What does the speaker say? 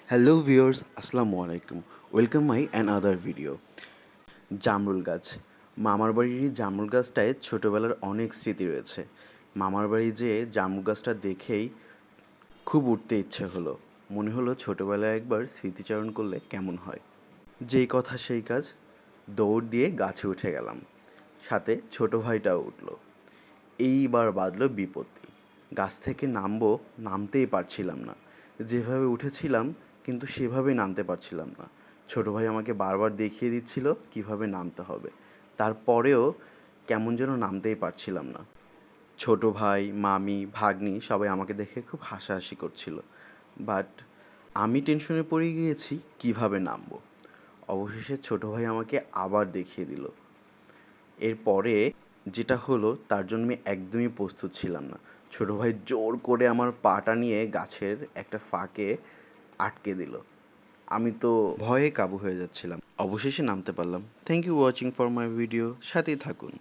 Hello viewers, আসসালামু আলাইকুম। Welcome my another video. জামরুল গাছ। মামার বাড়ির এই জামরুল গাছটায় ছোটোবেলার অনেক স্মৃতি রয়েছে। মামার বাড়ি যেয়ে জামরুল গাছটা দেখেই খুব উঠতে ইচ্ছে হলো। মনে হলো ছোটোবেলায় একবার স্মৃতিচারণ করলে কেমন হয়। যেই কথা সেই কাজ, দৌড় দিয়ে গাছে উঠে গেলাম। সাথে ছোট ভাইটাও উঠলো। এইবার বাধলো বিপত্তি। গাছ থেকে নামবো, নামতেই পারছিলাম না। যেভাবে উঠেছিলাম কিন্তু সেভাবে নামতে পারছিলাম না। ছোট ভাই আমাকে বারবার দেখিয়ে দিচ্ছিল কিভাবে নামতে হবে। তারপরেও কেমন যেন নামতেই পারছিলাম না। ছোট ভাই, মামি, ভাগ্নি সবাই আমাকে দেখে খুব হাসাহাসি করছিল। বাট আমি টেনশনে পড়ে গিয়েছি কিভাবে নামবো। অবশেষে ছোট ভাই আমাকে আবার দেখিয়ে দিল। এরপরে যেটা হলো তার জন্য আমি একদমই প্রস্তুত ছিলাম না। ছোট ভাই জোর করে আমার পাটা নিয়ে গাছের একটা ফাঁকে আটকে দিল। আমি তো ভয়ে কাবু হয়ে যাচ্ছিলাম। অবশেষে নামতে পারলাম। Thank you watching for my video. সাথেই থাকুন।